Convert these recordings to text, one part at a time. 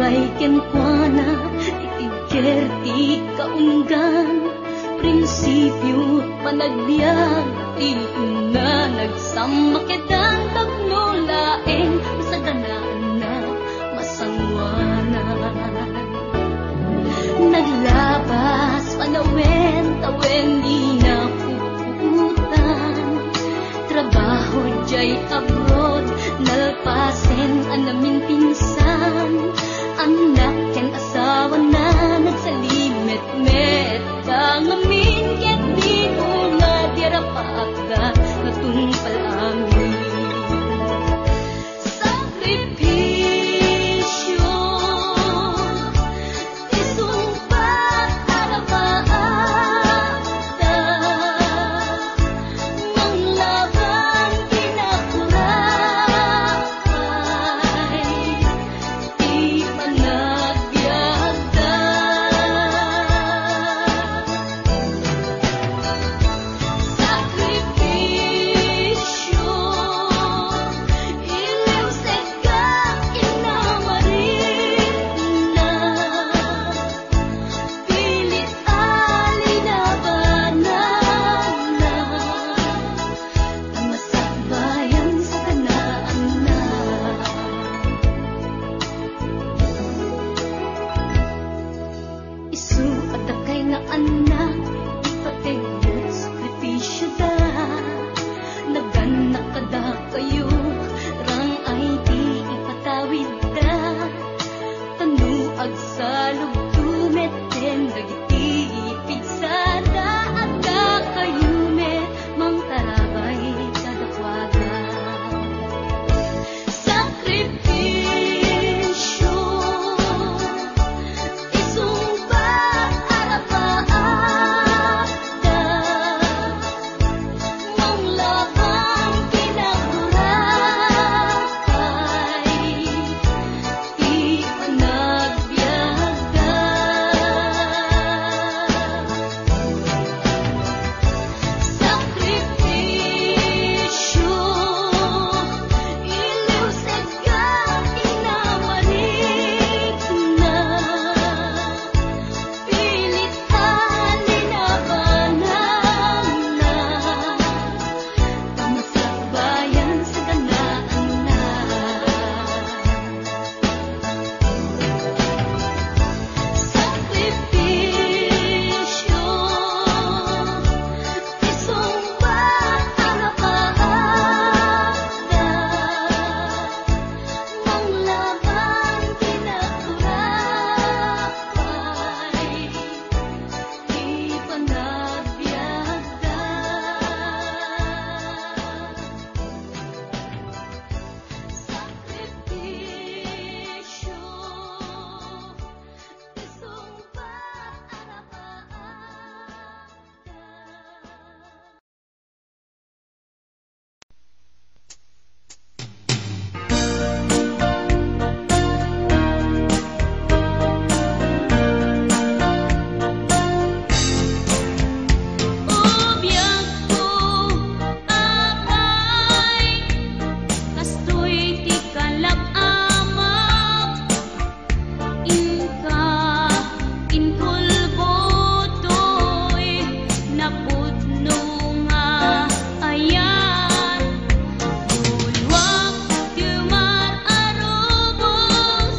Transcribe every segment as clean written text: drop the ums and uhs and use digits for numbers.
ay kenkwana itigker ti kaunggan prinsipyo panagbiag ti na nagsamakedan tagnulaeng sa danaan na masangwanan naglabas panawen tawen di na puputan trabaho jay abroad nalpasen anamin pinsan anak ken asawa na nagsalimet-met kangamin ket di mo nga dirapagda natungpal amin sakripisyo isumpat arabaada manglaban kinakurakay di panagbiagda sakripisyo iliw sekang inamarin na pilit alinabanan na tamasakbayan sa kanaan na isu at kay nga anak ipategot sakripisyo da naganak kada kayo rang ay di ipatawid da tanuag sa lugtumeten dagiti pigsada at da kayo met mang tarabay kadakwaga sakripisyo isumbat arabaada manglaban kinakurakay di panagbiagda sakripisyo iliw sekang inamarik na pilit alinabanan na tamasakbayan sa ganaan na sakripisyo isumbat arabaada manglaban kinakurakay di panagbiagda sakripisyo isumbat arabaada Ubiyag ko akay kastoy ti kalab-amak inka inkulbotoy napudno nga ayan ulwak tiumar arubos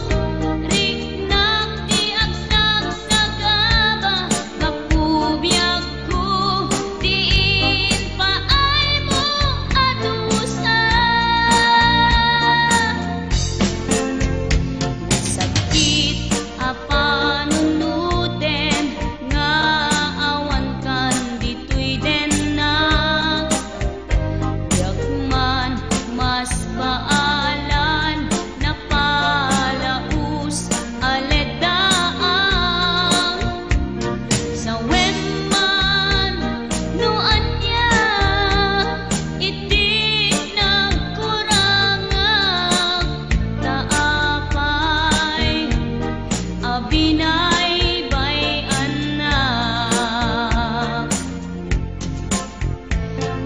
riknak ti agsak sa gaba kapubiyag ko diin paay mo adusa sakit apanunuten nga awan kan ditoy den na yakman mas baalan na palaus aledaan sa wemman no anya iti nagkurangang taapay abinay bayan na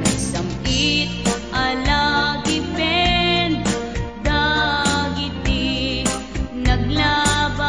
nagsamit alagi pen dagiti naglaba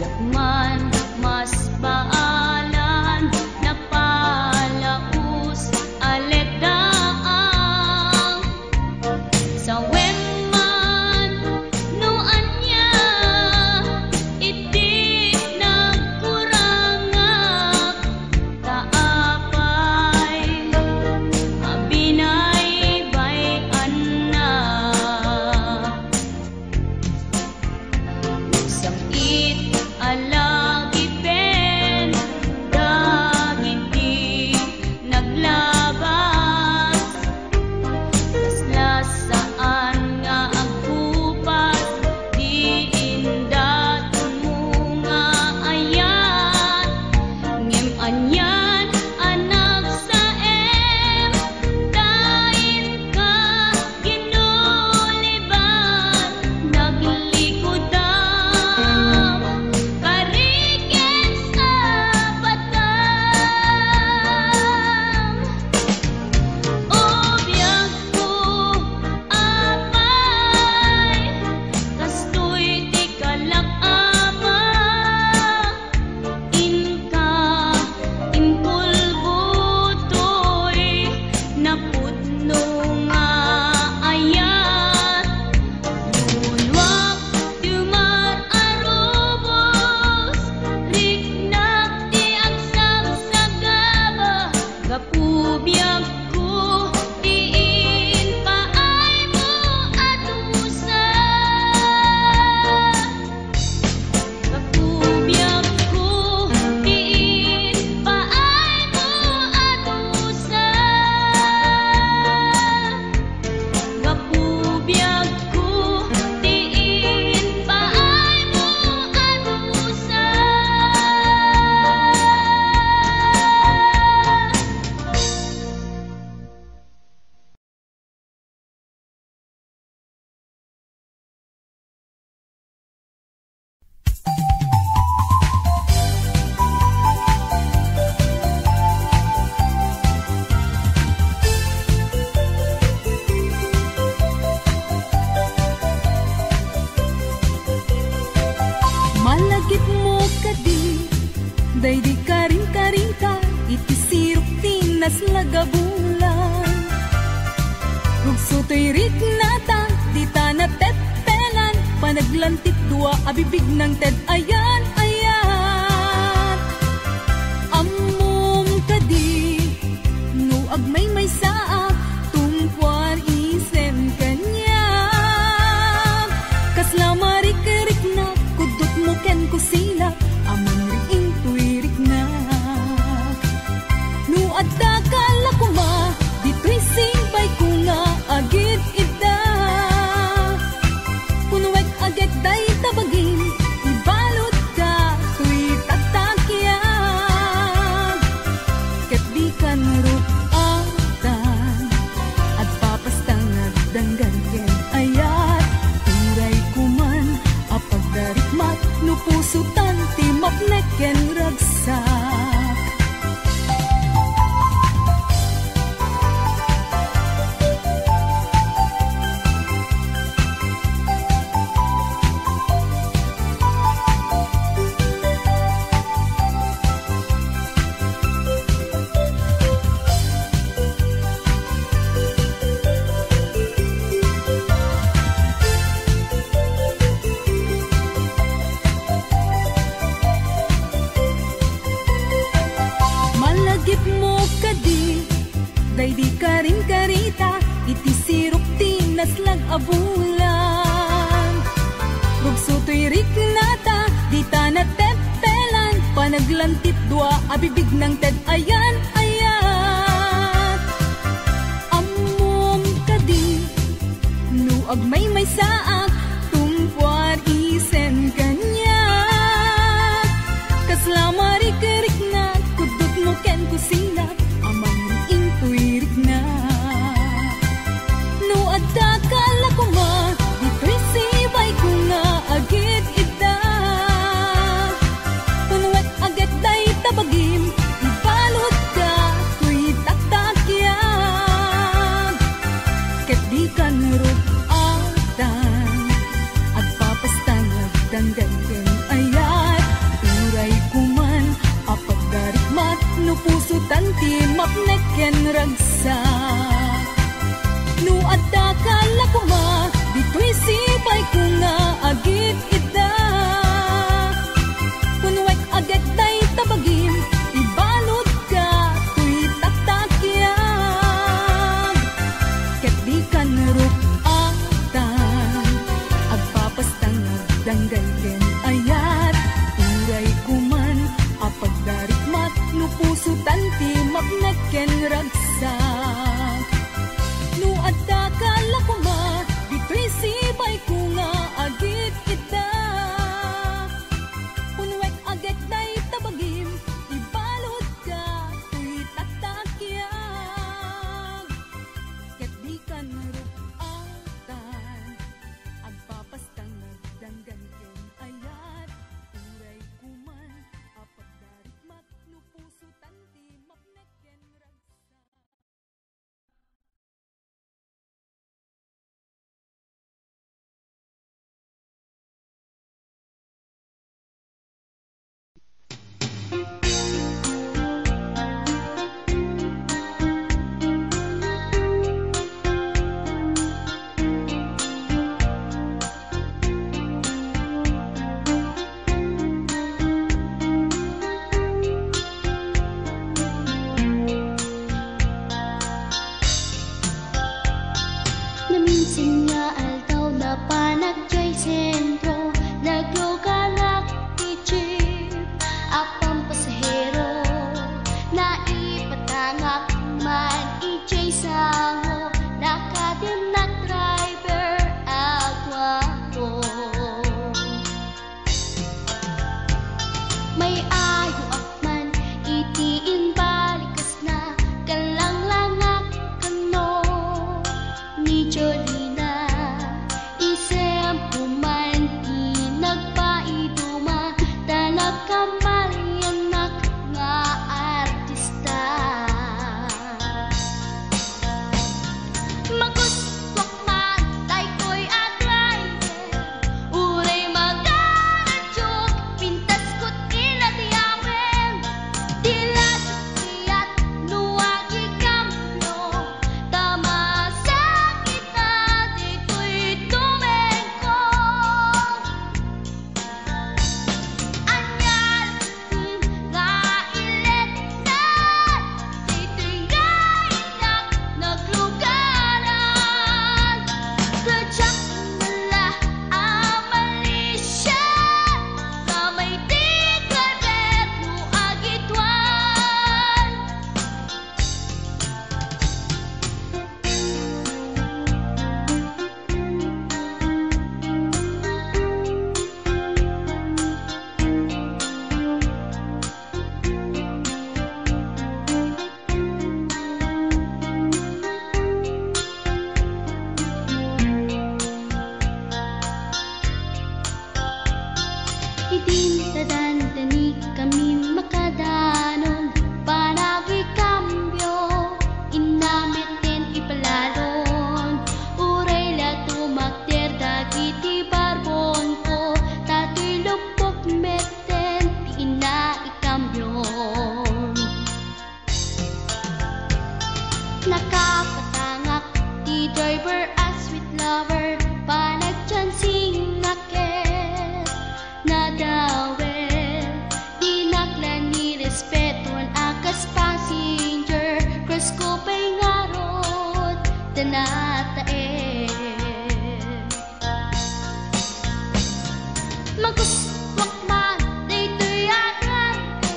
Jakman mas baalan na palaus aleddaang sa weman no anya iti nagkurangak kaapay mabinay anak sakit alagi pen dagiti naglabas kaslas saan nga agkupas diin daton mo nga ayan ngem anyan anak sa em dain ka ginuliban naglikodan kariken sa batang obyak ko apay kastoy ti kalakama inka impulbutoy napudno nga ayat Lulwak tumar arubos riknak ti agsam sa gaba kapubyak ko diin paay mo adusa kapubyak ko diin paay mo adusa kapubyak ko diin paay mo adusa Malagip mo kadi, daydi karing-karingka, iti sirok tinas lagabulan. Rugsutoy rik nata, di na tetpelan, panaglantit dua abibig ng ted ayan, ayan. Amom kadi, no agmay may saa, tumpuan isen kanya. Kasla marik-rik na, kudot mo ken kusila, amang riing tuirik na. No adda kalakuma, dito'y simbay ko nga agit ida. Punuwek agit day tabagin, ibalot ka, tuy tatakyan. Ket di ka nurupatan, at papastangad danggan ken ayat. Turay kuman, apagdarikmat, no pusutan, timapnek ken ragsak. Malagip mo kadi, daydi karing-karita, iti sirok tinas lag abulan. Rugsutoy rik nata, di na tetpelan, panaglantit dua abibig ng ted ayan, ayan. Amom kadi, no agmay may saa, tumpuan isen kanya. Kasla marik-rik na, kudot mo ken kusina, amang riing tuirik na. No adda kalakuma, dito'y sibay ko nga agit ida. Punuwet agit day tabagim, ibalot ka, tuy taktakyan. Ket di ka nurupatan, at papastangag danggan ken ayat. tanti mapneken ragsak. No adda kalakuma, dito'y sibay ko nga agit ida. Kunwek agit day tabagim, ibalod ka tuy taktakyag. Ket di kan rupatan, agpapastang nagdanggal ken ayat. Uray kuman, apagdarikmat, no puso tanti mapneken ragsak. No adda kalakuma, dito'y sibay ko nga agit ita. Kunwek agit day tabagim, ibalod ka tuy taktakyag. Ket di kan rupatan, agpapastang nagdanggan ken ayat. Uray kuman, apagdarikmat, no puso tanti mapneken ragsak. Naminsan nga aldaw na panagkay sentro, nagluganak ti jeep, apang pasahero, naipatangak man ijay sango, nakadinak driver agwapo. May ayo akman, itiin balikas na, kalang-langak kano, ni Jolina, isem kuman di nagpaiduma, tanak kamalianak nga artista. Maguswak man, tay ko'y atrayer, uray magaradyok, pintas ko't inatiyawen, dilat siyat nuwagi kamlo, tama sa kita dito'y tumengko. Anyal nga ilet na, dito'y nga inak naglugaran, kadyak nala amalisya, kamay di karet no agitwan. Idintadan-tani kami makadanon, panagi kambyo, inamiten ipalalon, uray la tumakder dagiti barbon ko, tato'y lupok meten ti ina ikambyon. Nakapatangak ti driver as sweet lover, panagchansing naket nadawel, di naklan ni respeton akas passenger, cross ko pa'y ngarot tanatae. Maguswak man, dito'y agante,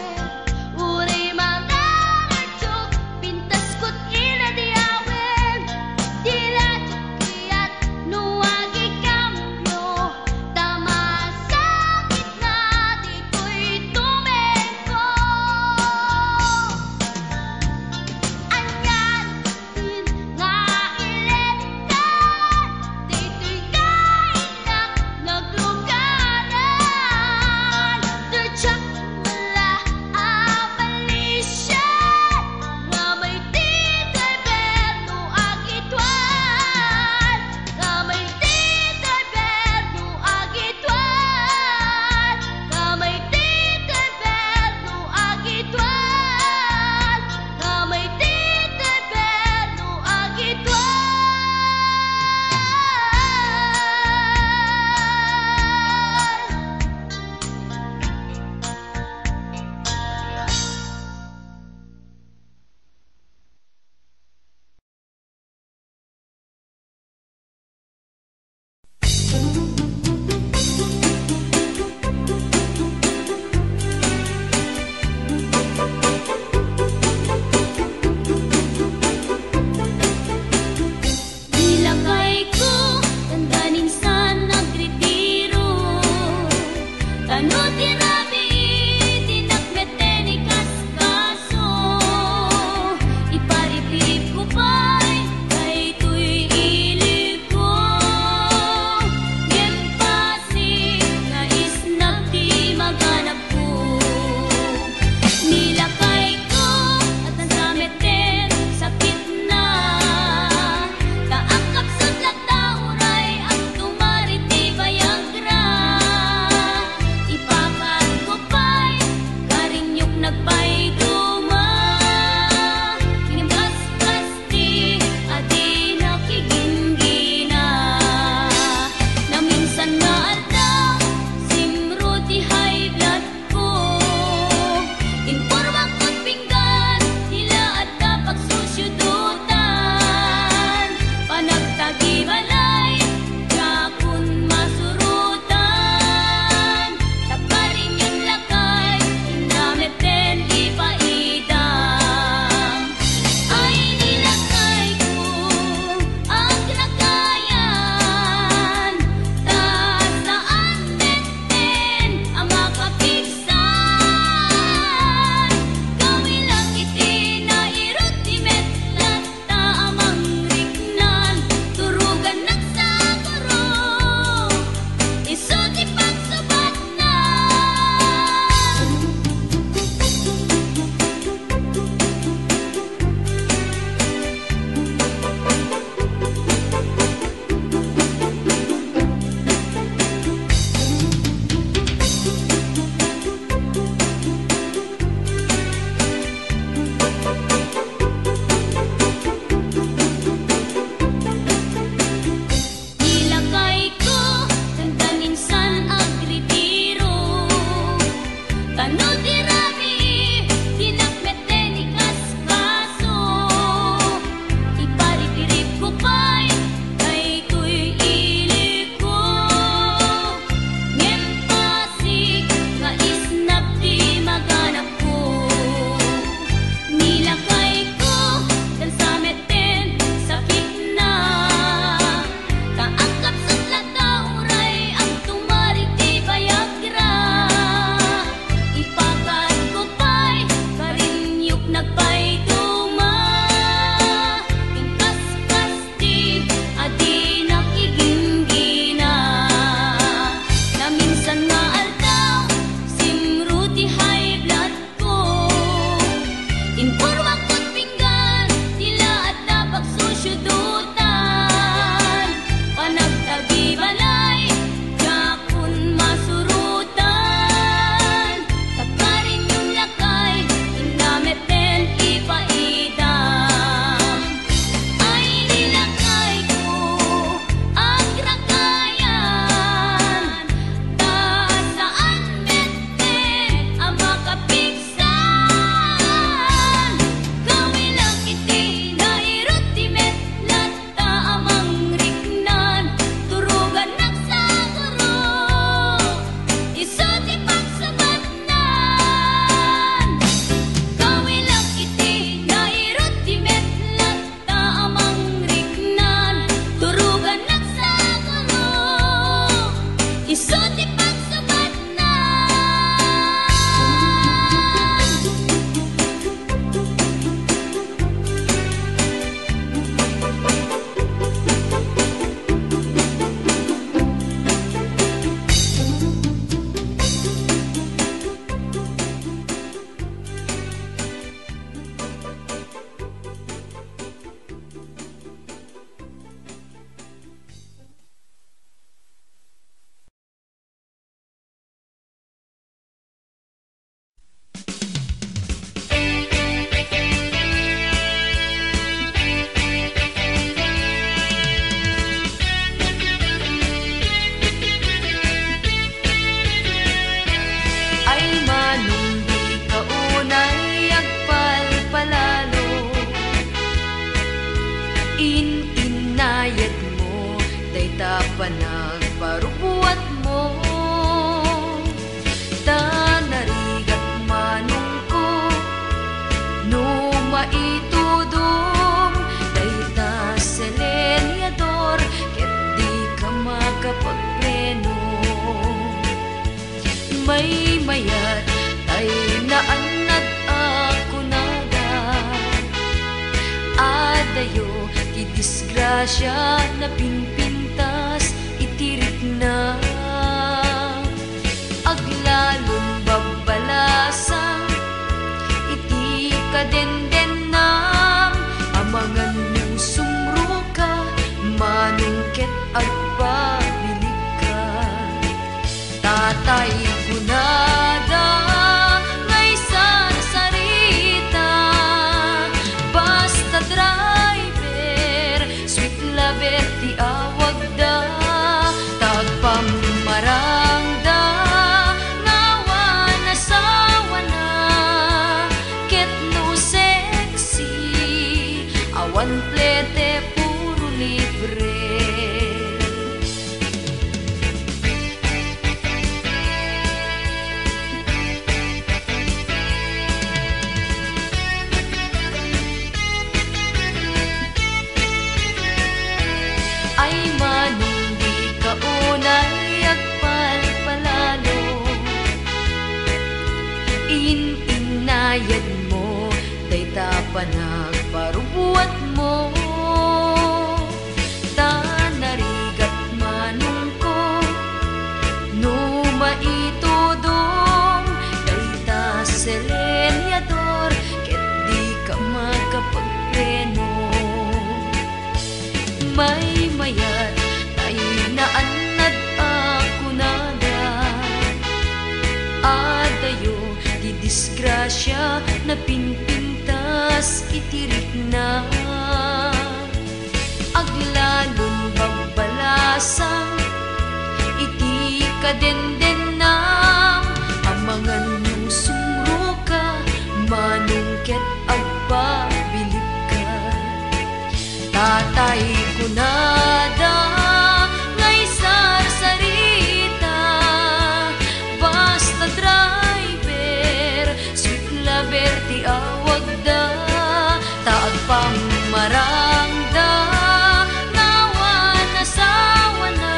uray magaradyok, pintas ko't inadiyawen, diladyok kiyat nuwagi kambyo, tama sa gitna dito'y tumengko. Anyal nga ilet mayat tay naanad ako nada. Adayo ti disgrasya na pinpintas itirik na. Aglalong babalasan iti kadenden nam amangan mo sumruka manungket agpabilik ka. Tatay kunada ngay sarita basta driver sweet lover ti awag da tagpamarangda nawan asawa na ket no sexy awan plete puro libre. Ay manong di ka unay agpalpalalo inayad mo day tapanagparubuat mo tanarigat manong ko no maitudong day ta selenyador ket di ka makapagpreno. May mayat tay naanad ako nada. Adayo di disgrasya na pinpintas itirik na. Aglalon babalasan iti kadenden nam amangan mo sumruka manungket agpabilik ka. Tatay kunada ngay sarita basta driver sweet lover ti awag da taag pamarangda nawan asawa na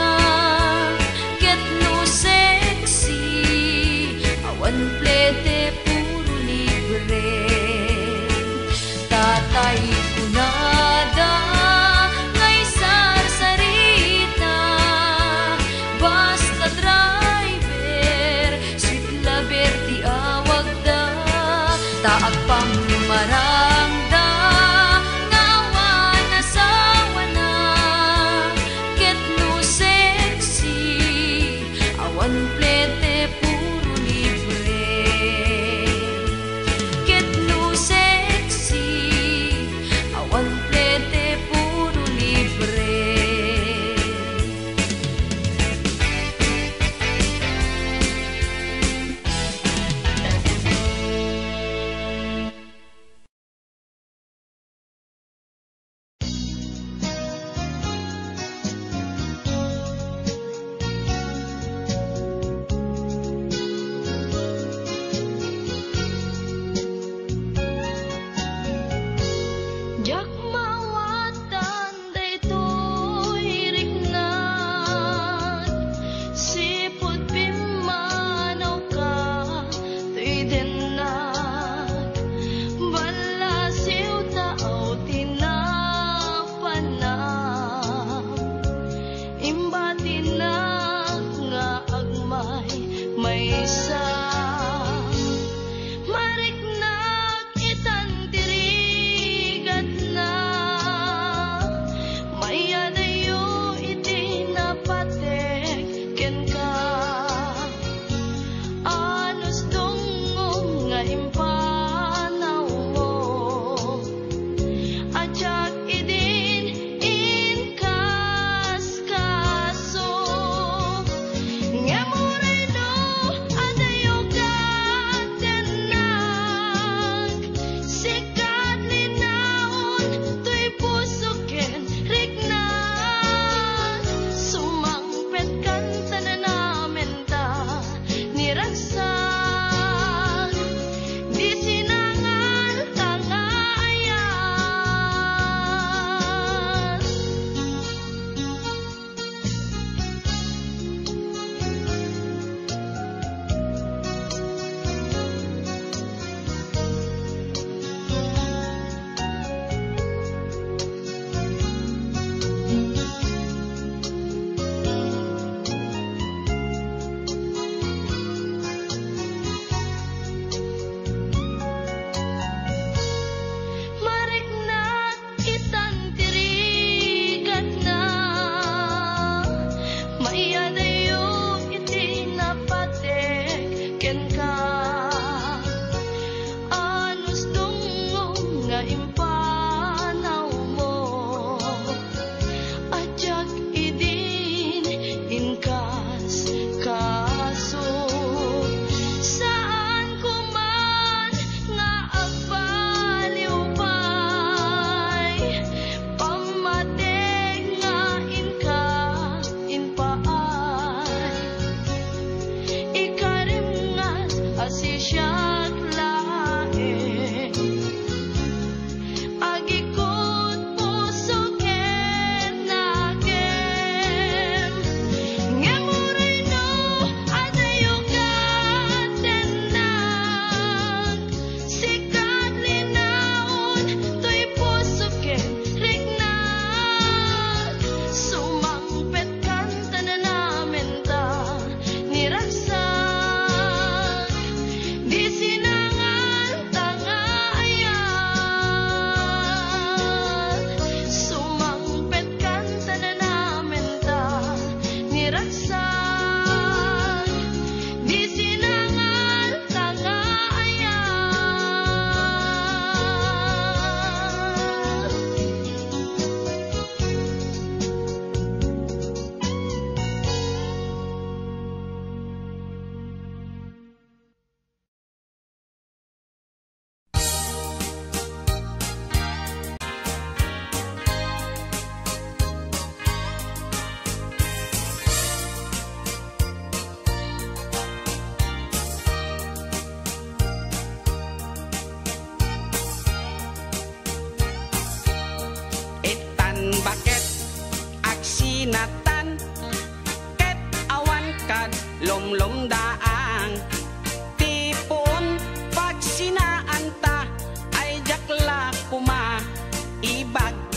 ket no sexy awan plete puro libre. Tatay kunada ngay sarita basta driver sweet lover ti awag da taag pamarangda nawan asawa na ket no sexy awan plete puro libre. Ket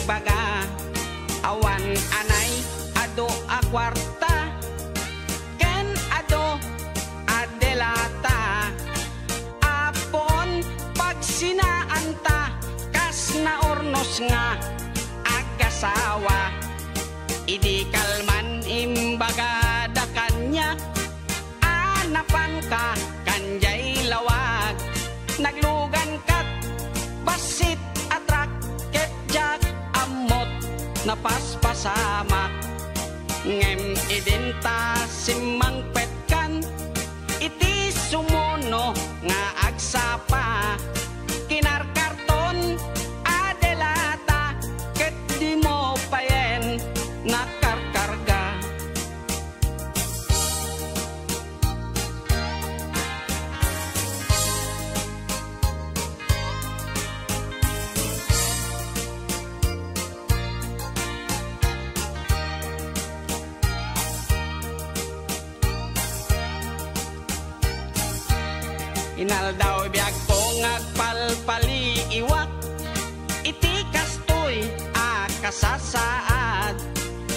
baga awan anay ado a kwarta ken ado adelata apon pag sinaanta kas na ornos nga agasawa idi kalman imbaga da kanya anapan ka kanjay lawag naglugan kat basit atrak ket jak amot napaspasamak ngem identa simang petkan iti sumuno nga agsapa kinarkarton adelata ket di mo payen nakarkarga inal daw biag po ngagpalpali iwak iti kastoy kasasaad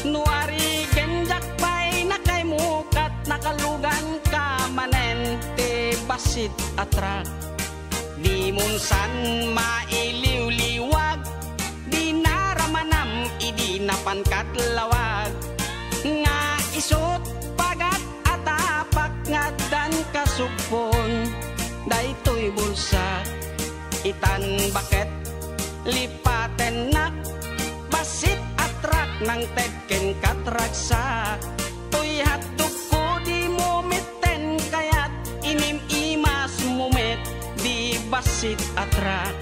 nuari genjak pay nakay mukat nakalugan ka manen te basit atrak di munsan mailiw-liwag di naramanam idi napankat lawag nga isot pagat atapak nga dan kasupon daytoy bulsa itan baket lipaten nak basit atrak nang tedken katraksa tuy hatduk ko di mumiten kayat inim imas mumit di basit atrak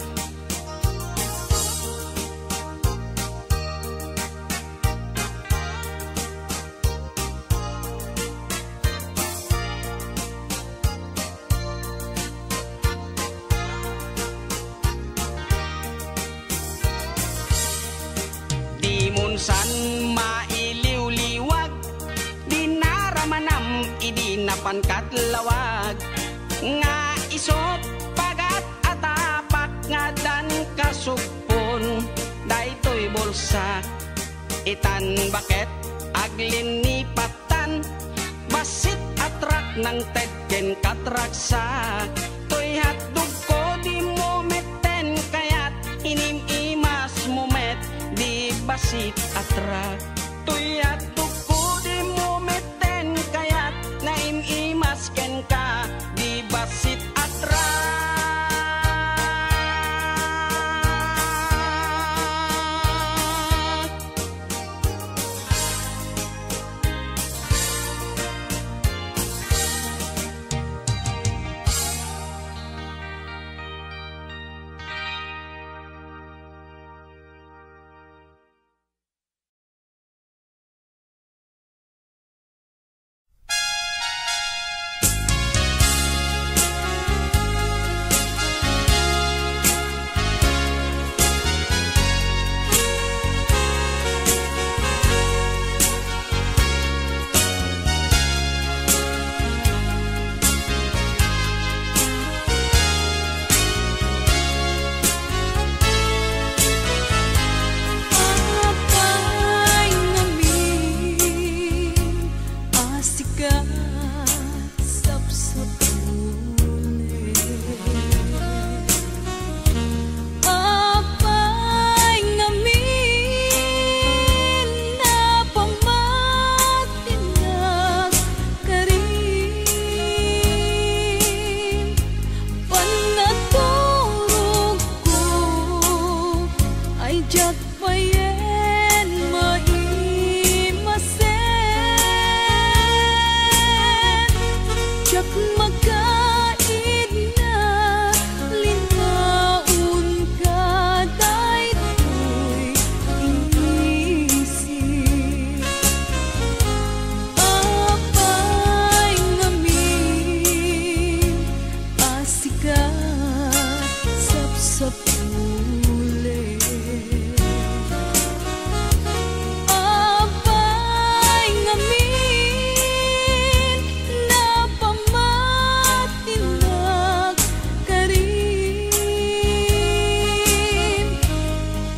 san mailiw-liwag di naramanam idi napankat lawag nga isot pagat atapak nga dan kasupon daytoy bulsa itan baket aglin ni patan basit atrak nang tedken katraksa toy hatdug ko di mumeten kayat inim imas mumet di basit atrak tuyat tuku di mumiten kayat naim imasken ka di basit atrak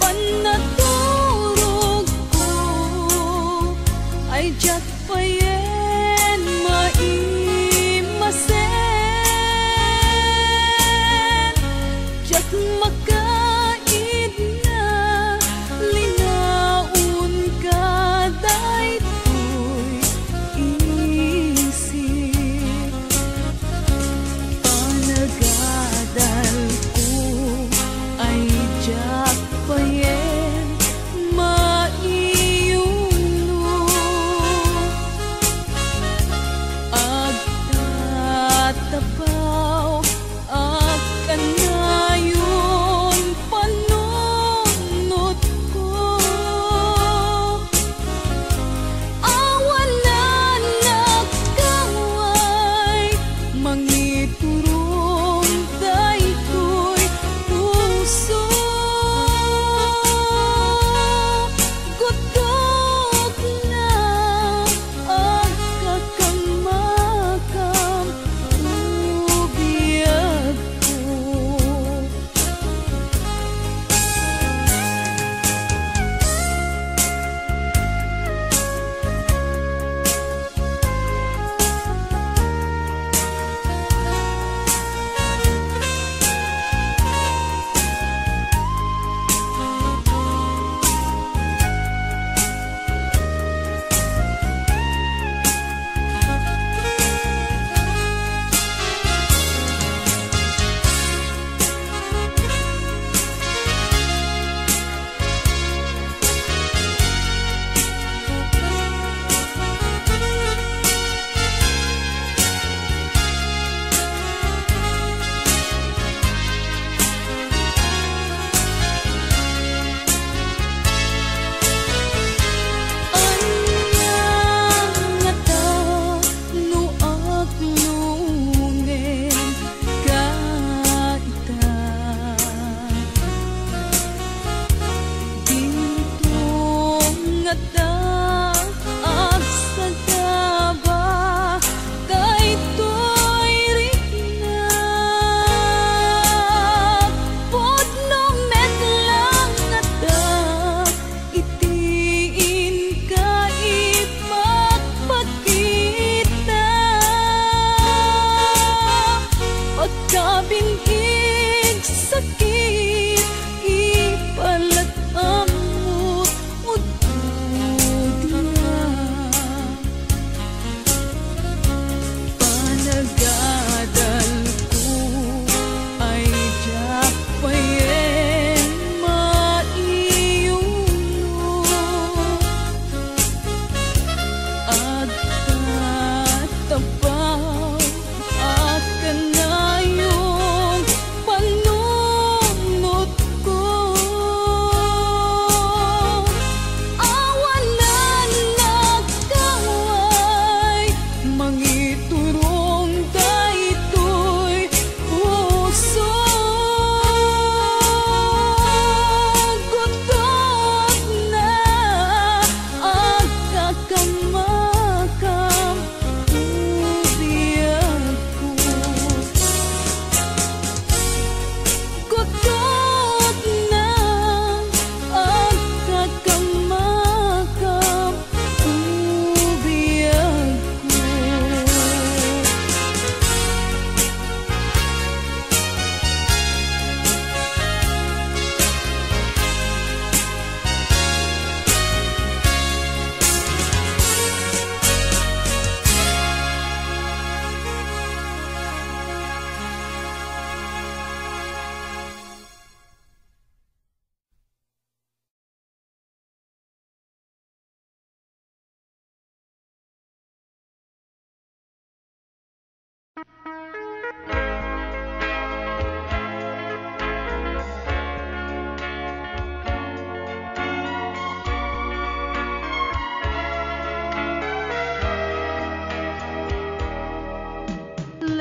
Panatulog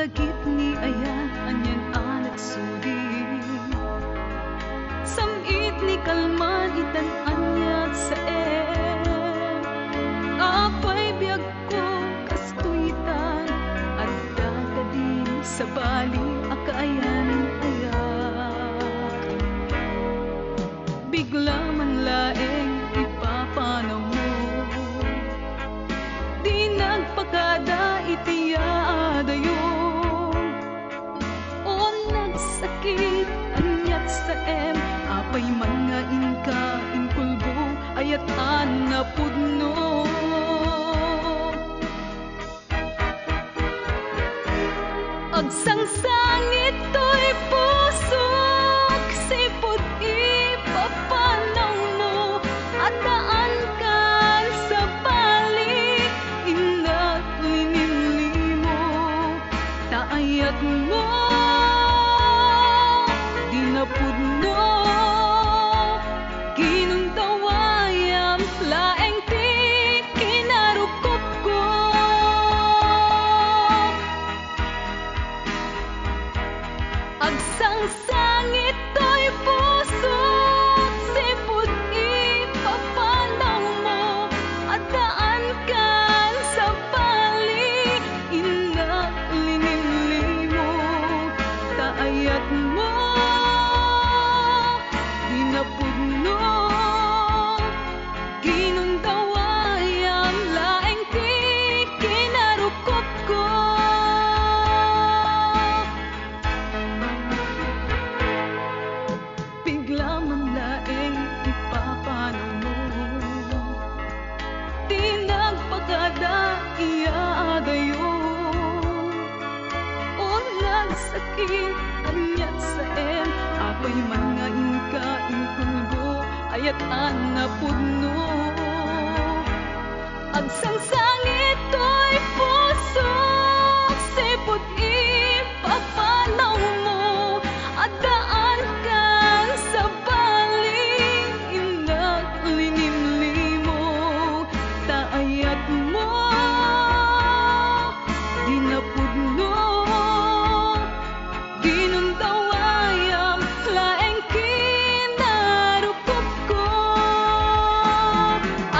Lagip ni aya anyan alat sudi samit ni kalman itan anyag sa apay biyag ko kastuitan at dadadi sa bali akaayan ayak bigla man laeng ipapanaw mo di nagpakada itiyaada yun sakit anyat sa apay man nga inka inkulbo ayat na pudno agsangsangit to'y pusok sipod ipapanaw mo at daan kan sa balik inat linimlimo taayat mo pudno ginuntawayam laeng ti kinarukop ko agsangsangit to'y puso sipud ipapanaw mo at daan kan sa bali inak linimlimo taayat mo pudno ginuntawayam laeng ti kinarukop ko bigla man laeng ipapanaw mo di nagpakada iadayo o nagsakit anyat sa apay man nga inka inkulbo ayat na pudno agsangsangit to'y puso sipod ipapanaw mo at daan kan sa bali inak linimlimo taayat mo di na pudno ginuntawayam laeng kinarukop ko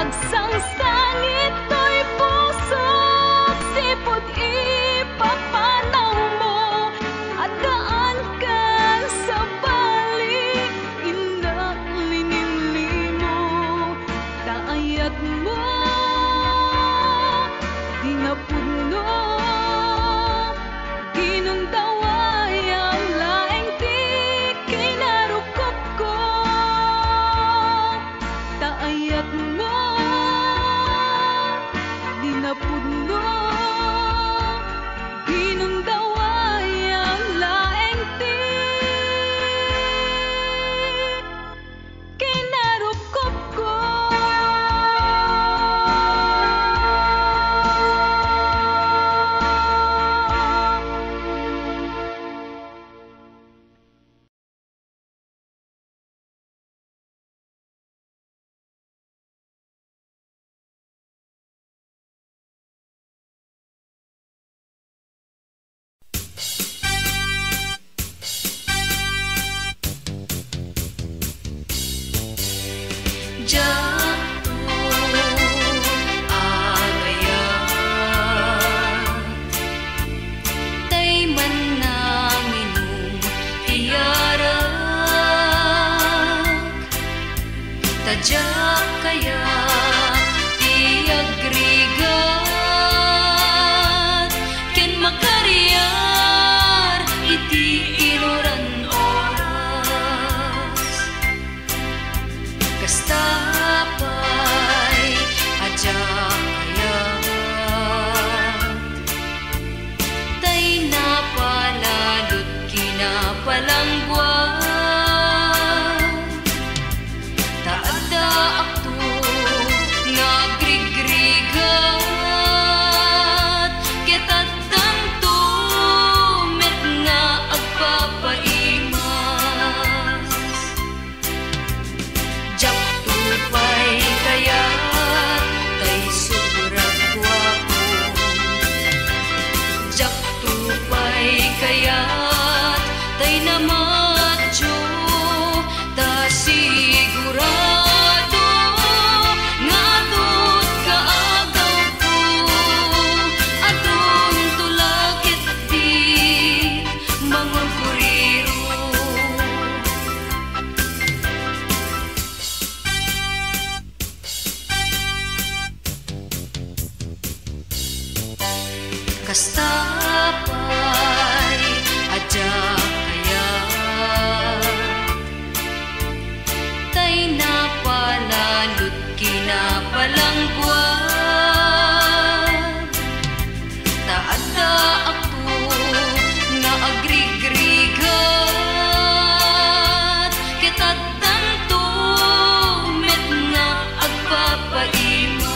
agsangsangit to'y puso sipod ipapanaw Tadyak kaya ti agrigat ken makariyar iti inuran oras kastapay adyak kaya tay napalalot kinapalangguan taada akto nga agrigrigat ketat tanto met nga agpapaimas jak tupay kaya tay sobrang gwapo jak tupay kaya tay namadyo ta sigurado nga tut kaagaw ko adun tulakit di mangurkuriro kastapay adyak kaya tay napalalot kinapalangguan taada ako nga agrigrigat ketat tanto met nga agpapaimas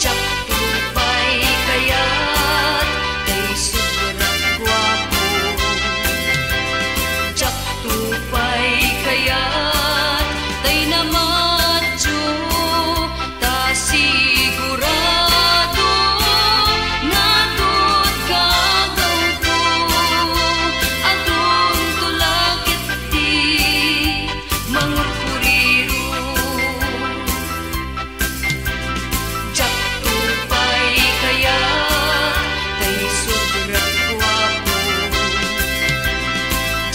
jak tupay kayat tay sobrang gwapo jak tupay kayat tay namadyo ta sigurado nga tut kaagaw ko adun tulakit di mangurkuriro jak tupay kayat tay sobrang gwapo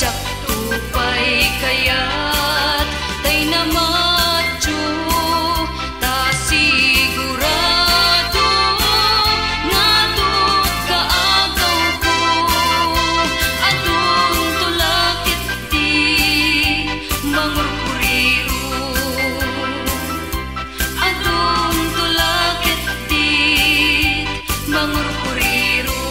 jak tupay kayat tay namadyo ta sigurado nga tut kaagaw ko adun tulakit di mangurkuriro adun tulakit di mangurkuriro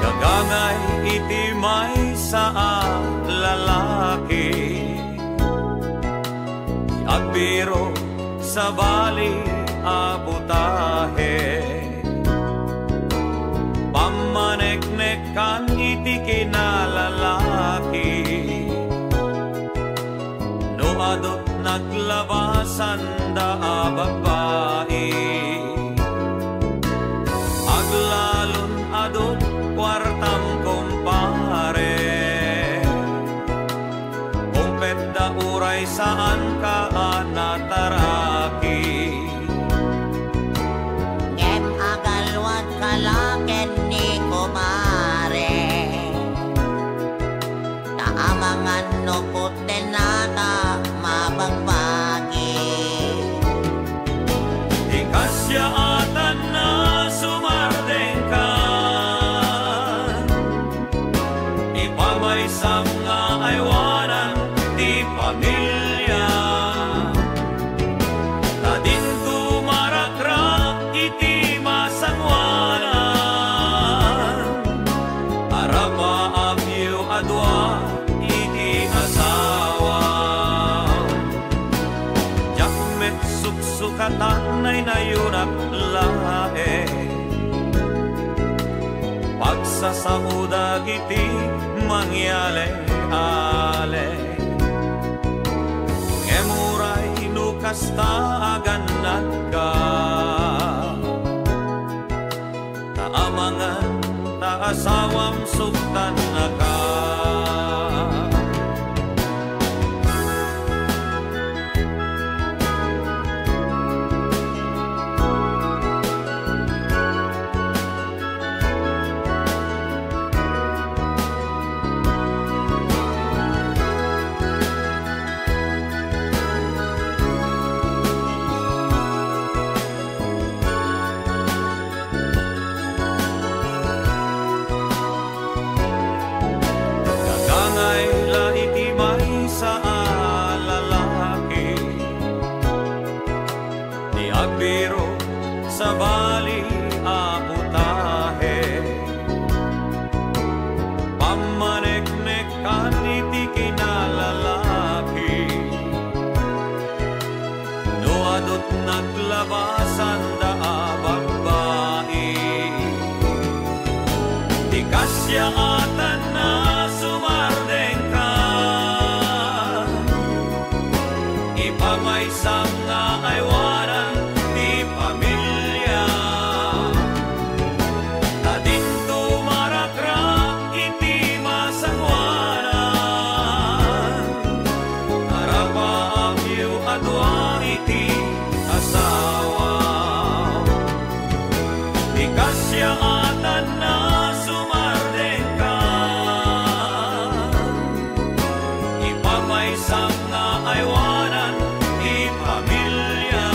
Gagangay iti may saa lalaki agbiro sa bali abutahe pamaneknekan iti kinalalaki no adot naglabasan da babae aglalon adot kwartang kumpare kumpet da uray saan ka nataraki Ngem agalwat kalaken ni kumare Taamangan no puten nata mabagbagi ikasya atan na sumardeng ka ipamaysam nga aywanan di pamilya na din tumarakrak iti masangwanan arapa abyo adwa iti asawa jakmet suksukatan ay nayunak lae pagsasaudag iti mangyale-ale ngemuray kasta aganad ka. Taamangan taasawam suktan na ka. Sa bali aputahe pamaneknekan iti kinalalaki nuadot naglabasan da babae di kasyaatan na sumardeng ka ipamaysang nga aywanan di pamilya. Kasyaatan na sumardeng ka ipamaysang nga aywanan ipamilya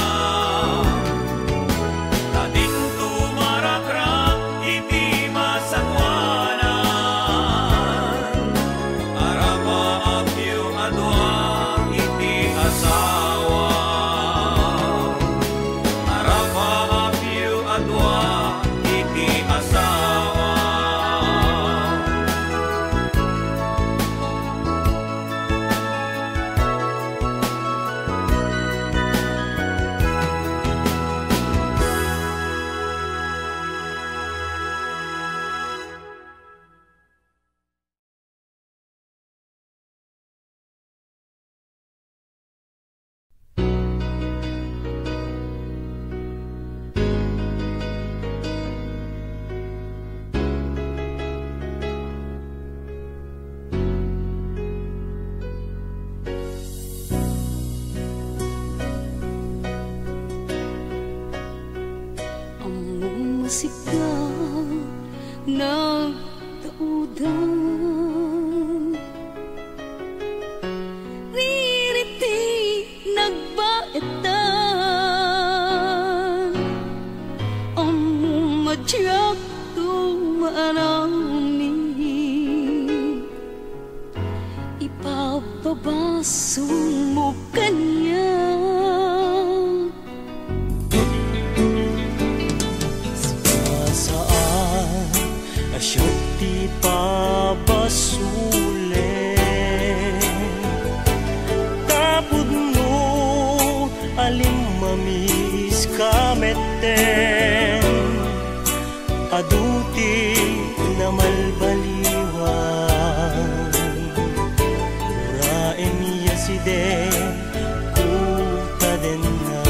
na dinto marakrak iti masangwanan arama abyo adwa iti asawa arama abyo adwa sigaw ng taudan ririti nagbaetan ang madyak tumarami ipapabasong mo kanya Asyati pabasule tapod mo aling mamis kameten aduti na malbaliwan uraen niya si de kutaden na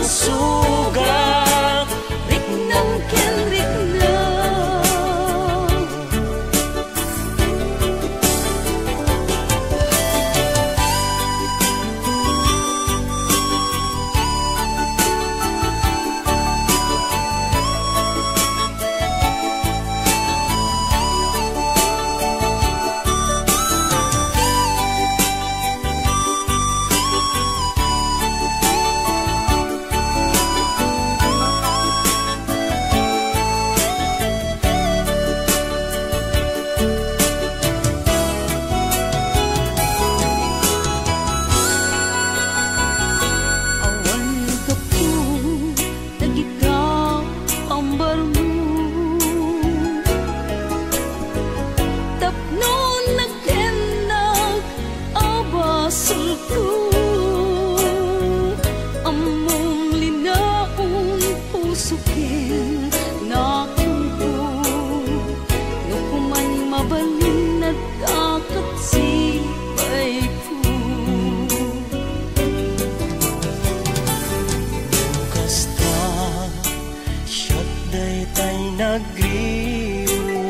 sugat riknang ken riknang sukin na kumpo no kuman mabalin nagkakatsipay ko. Kasta siyat day tay nagriyo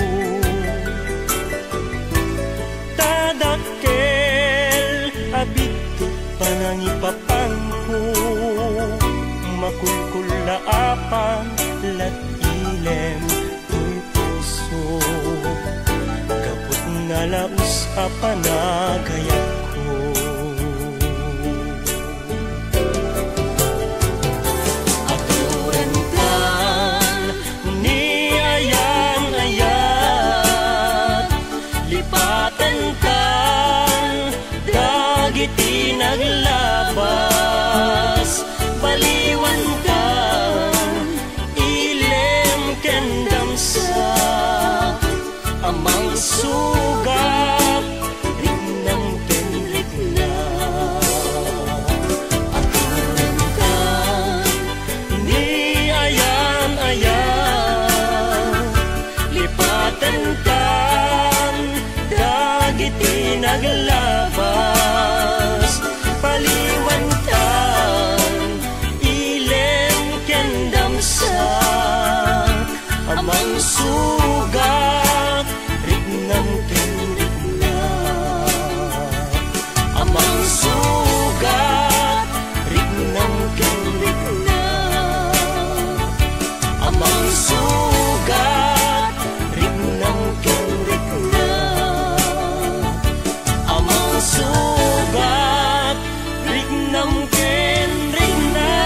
tadakkel abito panangipapangko makulkulaapan lat ilem tuy puso kaput nga laus apanagayat ko. Aturan kan ni ayan-ayat lipatan kan dagiti naglabas baliwan kan ilem kendam sa amang sugat rignam kenrigna. Aturan kan ni ayan-ayan lipatan kan dagiti naglabas baliwan kan ilem kendam sa amang sugat rignam kenrigna. Amang sugat rignam kenrigna. Amang sugat rignam kenrigna. Amang sugat rignam kenrigna.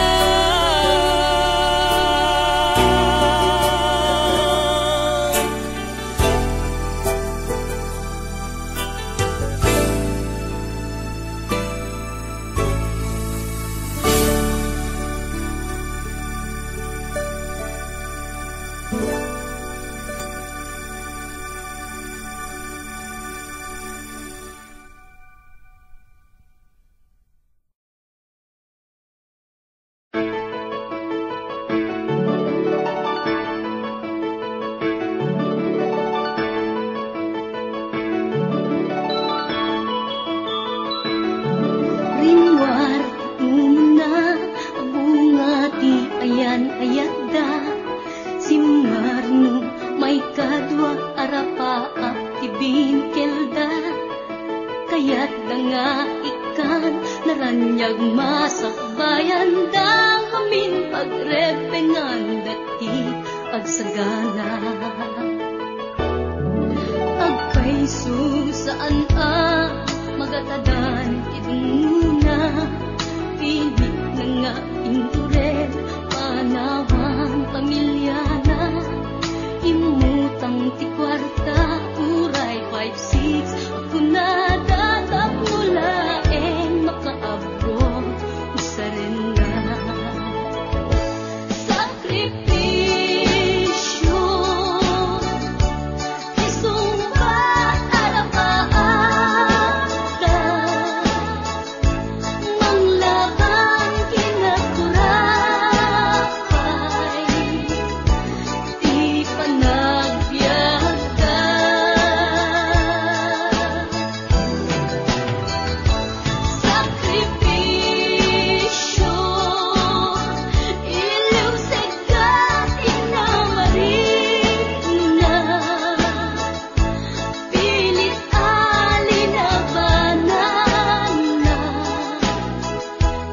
Rinwar una bunga ti ayan-ayat da simmarno may kadwa arapaap ti binkelda kayat da nga ikan naranyag masakbayan da amin pagrepengan dati agsagana agpaiso saan magatadan iduna pilit na nga indurel panawang pamilyana imutang ti kwarta uray 5-6 ako na datap mulaeng makaabot usarin na sakripisyo isumbat arapaata manglaban kinaturapay di panagbiagda sakripisyo iliw segat inamarina pilit alinabanan na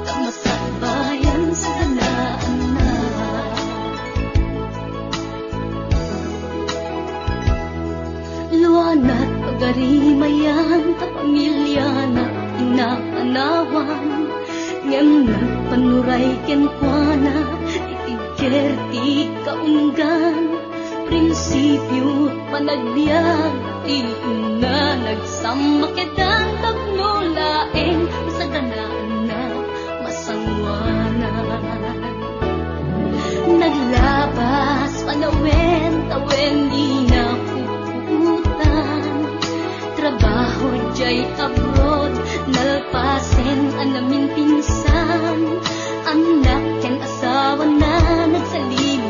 kamasakbayan sa galaan na luwanat pagarimayan ta pamilya na inapanawan ngem nagpanuray kenkwana itigker ti kaunggan prinsipyo panagbiag ti ina nagsamakedan tapno laeng sa ganaan na masangwanan naglabas panawen tawen di na puputan trabaho jay abroad nalpasen anamin pinsan anak ken asawa na nagsalim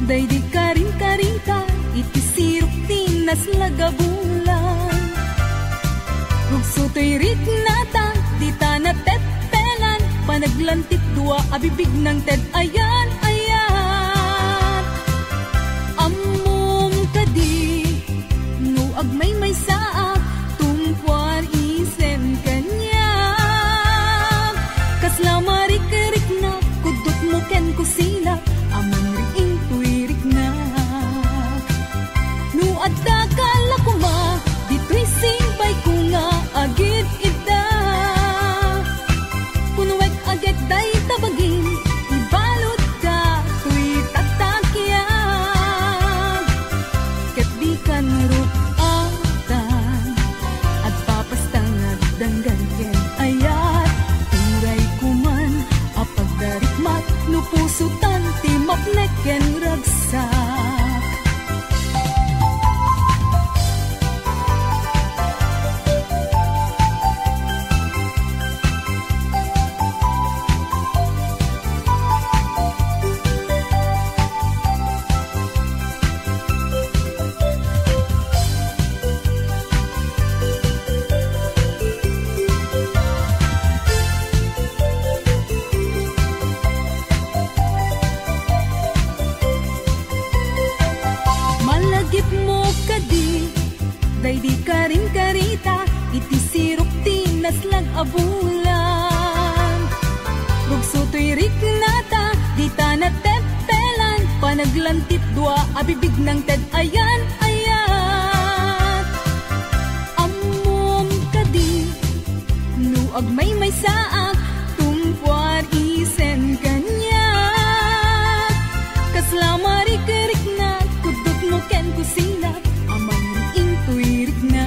day di karing-karita, iti sirok tinas lagabulan. Rugsuto'y rit nata, di ta natepelan, panaglantit dua abibig ng ted ayan, ayan. Amom kadi, no agmay may saak, tumpuan isen kanya. Kasla marik-rik na, kudot mo ken kusila, aman riing tuirik na. No adda kala kuma, dito'y simpay ko nga agit ida. Punuwek agit day tabagin, ibalot ka, tuy tatakyan. Ket di ka narupatan, at papastang at danggan ken ayat. Turay kuman, apagdarikmat, no pusutan, timapnek ken ragsak. Malagip mo kadi, day di karing-karita, iti sirok tinas lag abulan. Rugsuto'y riknata, di ta natepelan, panaglantit dua abibig ng ted ayan, ayan. Amom kadi, no agmay may saak, tumpuan isen kanya. Kasla marik-rik na, kudot mo ken kusina, aman riing tuirik na.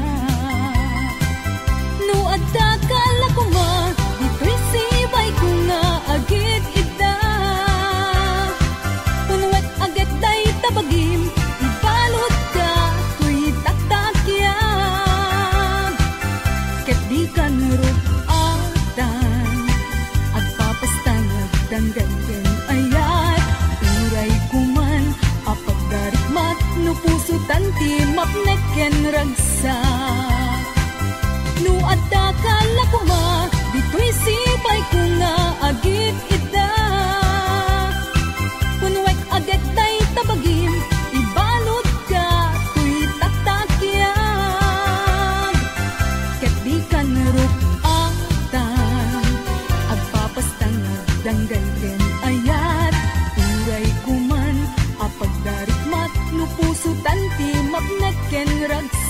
No adda kala kuma, dito'y sibay ko nga agit ida. Punuwet agit day tabagim, ibalot ka, tuy tatakyan. Ket di ka narupatan, at papastang nagdanggan ken ayat. Turay kuman, apagdarikmat, no pusutan timapnek ken ragsak. No adda kala kuma, dito'y sibay ko nga agit ida. Punuwek agit day tabagim, ibalot ka, tuy tatakyan. Ket di ka narupatan, agpapastang nagdanggan ken ayat. Turay kuman, apagdarikmat, no pusutan timapnek ken ragsak.